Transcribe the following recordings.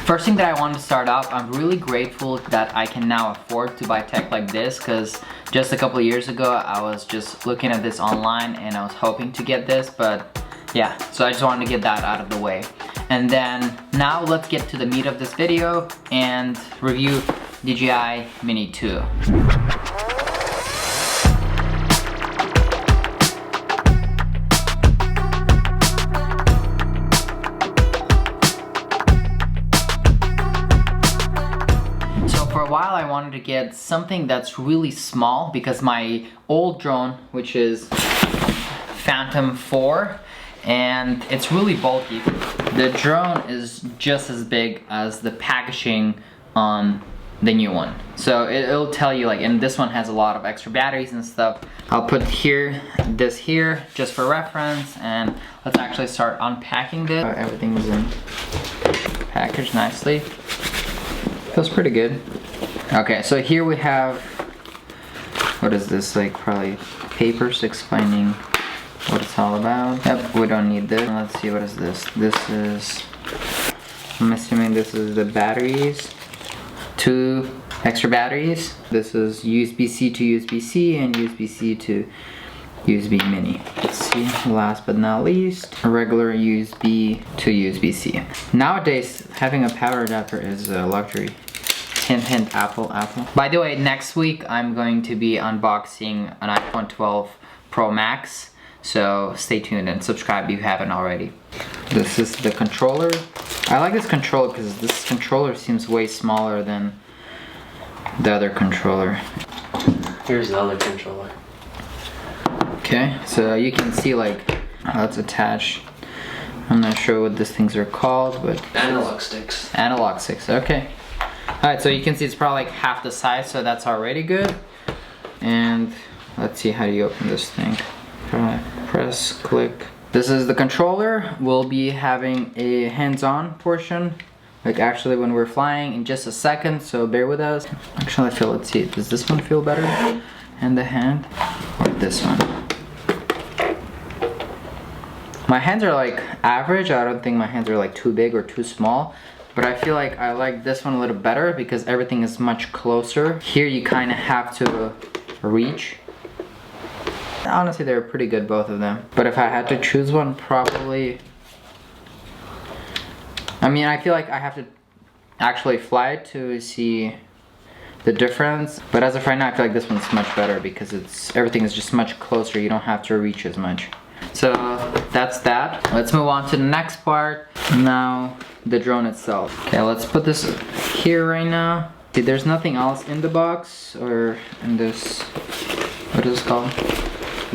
First thing that I want to start off, I'm really grateful that I can now afford to buy tech like this, because just a couple of years ago I was just looking at this online and I was hoping to get this, but yeah, so I just wanted to get that out of the way. And then now let's get to the meat of this video and review DJI Mini 2. For a while I wanted to get something that's really small because my old drone, which is Phantom 4, and it's really bulky. The drone is just as big as the packaging on the new one. So it'll tell you, like, and this one has a lot of extra batteries and stuff. I'll put this here just for reference, and let's actually start unpacking this. Everything's in packaged nicely. Feels pretty good. Okay, so here we have, what is this, like probably papers explaining what it's all about. Yep, we don't need this. Let's see, what is this? This is, I'm assuming this is the batteries. 2 extra batteries. This is USB-C to USB-C and USB-C to USB Mini. Let's see, last but not least, a regular USB to USB-C. Nowadays, having a power adapter is a luxury. Hint, hint, Apple. By the way, next week I'm going to be unboxing an iPhone 12 Pro Max, so stay tuned and subscribe if you haven't already. This is the controller. I like this controller because this controller seems way smaller than the other controller. Here's the other controller. Okay, so you can see, like, how it's attached. I'm not sure what these things are called, but... Analog sticks. Analog sticks, okay. Alright, so you can see it's probably like half the size, so that's already good. And let's see, how do you open this thing? Press, click. This is the controller. We'll be having a hands-on portion, like actually when we're flying, in just a second, so bear with us. Actually, let's see, does this one feel better in the hand, or this one? My hands are like average. I don't think my hands are like too big or too small. But I feel like I like this one a little better because everything is much closer. Here you kind of have to reach. Honestly, they're pretty good, both of them. But if I had to choose one, probably... I mean, I feel like I have to actually fly it to see the difference. But as of right now, I feel like this one's much better because everything is just much closer. You don't have to reach as much. So that's that. Let's move on to the next part. Now, the drone itself. Okay, let's put this here right now. See, there's nothing else in the box or in this, what is this called?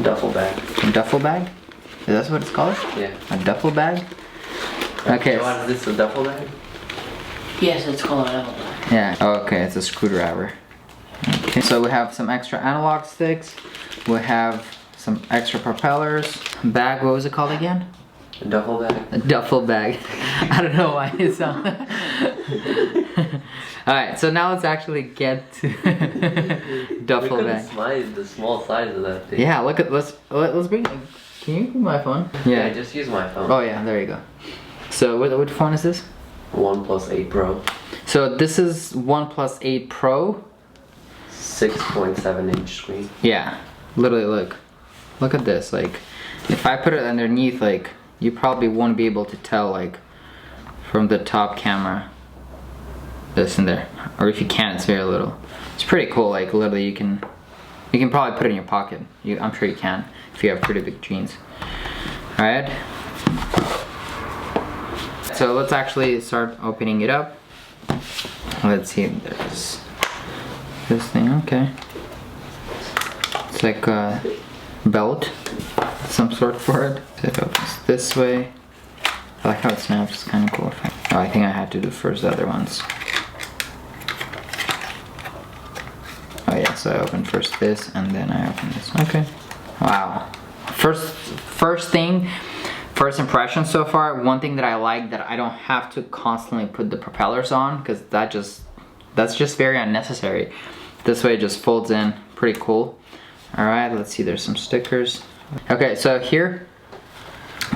Duffel bag. A duffel bag? Is that what it's called? Yeah. A duffel bag? Okay. Why is this a duffel bag? Yes, it's called a duffel bag. Yeah, oh, okay, it's a screwdriver. Okay, so we have some extra analog sticks. We have some extra propellers. Bag, what was it called again? A duffel bag. A duffel bag. I don't know why it sounds. Alright, so now let's actually get to duffel bag. Slide the small size of that thing. Yeah, look at let's bring. Can you bring my phone? Yeah, just use my phone. Oh yeah, there you go. So what phone is this? OnePlus 8 Pro. So this is OnePlus 8 Pro. 6.7-inch screen. Yeah, literally look at this. Like, if I put it underneath, like, you probably won't be able to tell, like, from the top camera, this and there. Or if you can, it's very little. It's pretty cool. Like, literally, you can probably put it in your pocket. I'm sure you can if you have pretty big jeans. All right. So let's actually start opening it up. Let's see. There's this thing. Okay. It's like a belt, some sort for it. It opens this way. I like how it snaps. It's kind of cool. Oh, I think I had to do first the other ones. Oh yeah, so I opened first this and then I opened this. Okay. Wow. First impression so far. One thing that I like, that I don't have to constantly put the propellers on, because that's just very unnecessary. This way it just folds in. Pretty cool. Alright, let's see, there's some stickers. Okay, so here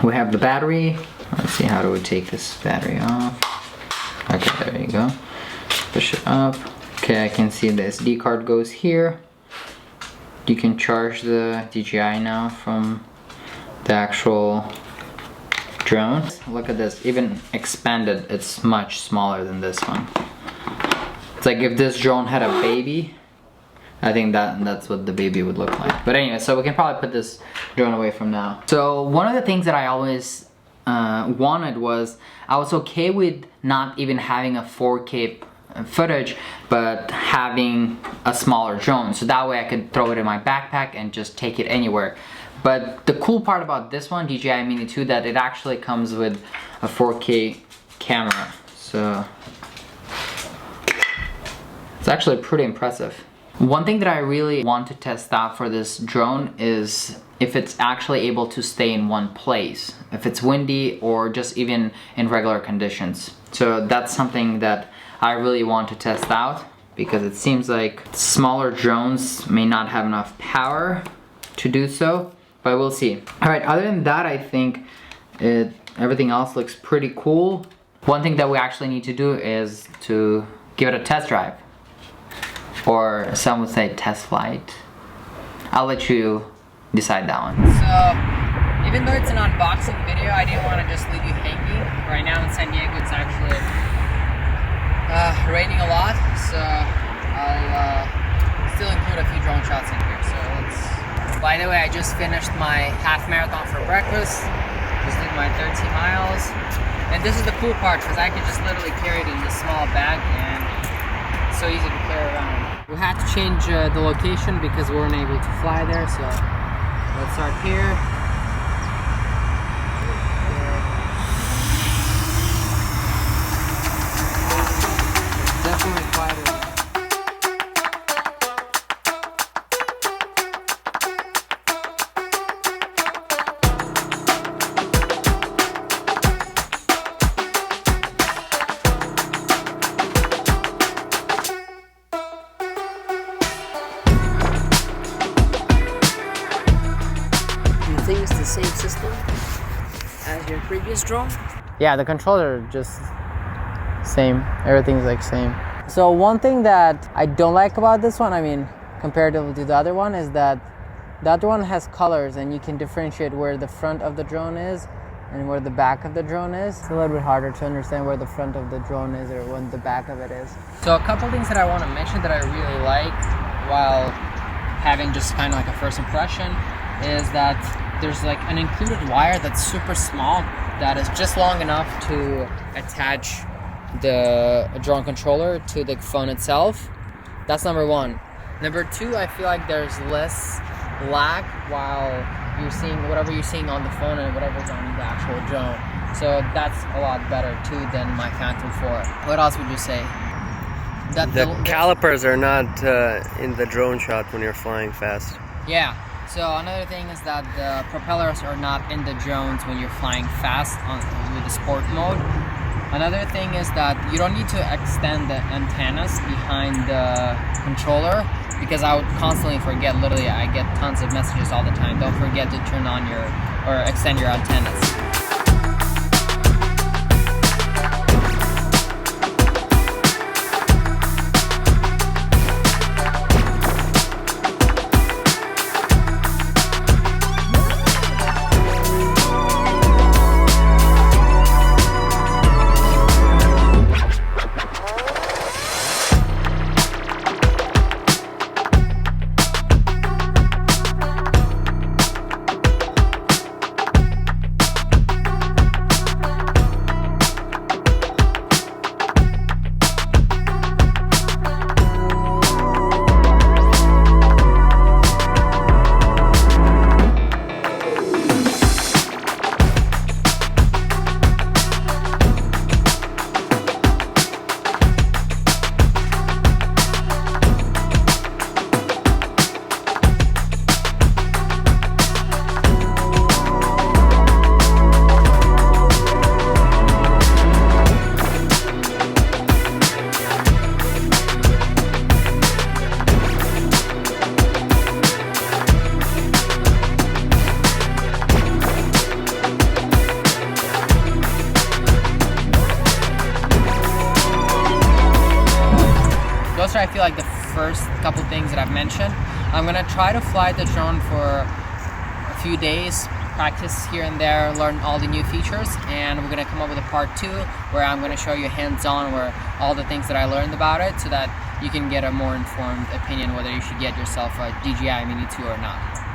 we have the battery. Let's see, how do we take this battery off? Okay, there you go. Push it up. Okay, I can see the SD card goes here. You can charge the DJI now from the actual drone. Look at this, even expanded, it's much smaller than this one. It's like if this drone had a baby, I think that's what the baby would look like. But anyway, so we can probably put this drone away from now. So one of the things that I always wanted was, I was okay with not even having a 4K footage, but having a smaller drone, so that way I could throw it in my backpack and just take it anywhere. But the cool part about this one, DJI Mini 2, that it actually comes with a 4K camera, so it's actually pretty impressive. One thing that I really want to test out for this drone is if it's actually able to stay in one place, if it's windy or just even in regular conditions. So that's something that I really want to test out, because it seems like smaller drones may not have enough power to do so, but we'll see. All right, other than that, I think everything else looks pretty cool. One thing that we actually need to do is to give it a test drive, or some would say test flight. I'll let you decide that one. So, even though it's an unboxing video, I didn't want to just leave you hanging. Right now in San Diego, it's actually raining a lot, so I'll still include a few drone shots in here. So let's. By the way, I just finished my half marathon for breakfast. Just did my 13 miles, and this is the cool part, because I can just literally carry it in this small bag, and it's so easy to carry around. We had to change the location because we weren't able to fly there, so let's start here. Definitely quieter. It's the same system as your previous drone? Yeah, the controller just same. Everything's like same. So one thing that I don't like about this one, I mean, comparatively to the other one, is that the other one has colors and you can differentiate where the front of the drone is and where the back of the drone is. It's a little bit harder to understand where the front of the drone is or when the back of it is. So a couple things that I want to mention that I really like while having just kind of like a first impression is that there's like an included wire that's super small that is just long enough to attach the drone controller to the phone itself. That's number one. Number two, I feel like there's less lag while you're seeing whatever you're seeing on the phone and whatever's on the actual drone. So that's a lot better too than my Phantom 4. What else would you say? The calipers are not in the drone shot when you're flying fast. Yeah. So another thing is that the propellers are not in the drones when you're flying fast with the sport mode. Another thing is that you don't need to extend the antennas behind the controller, because I would constantly forget. Literally, I get tons of messages all the time. Don't forget to turn on or extend your antennas. master, I feel like the first couple things that I've mentioned. I'm gonna try to fly the drone for a few days, practice here and there, learn all the new features, and we're gonna come up with a part 2 where I'm gonna show you hands-on where all the things that I learned about it, so that you can get a more informed opinion whether you should get yourself a DJI Mini 2 or not.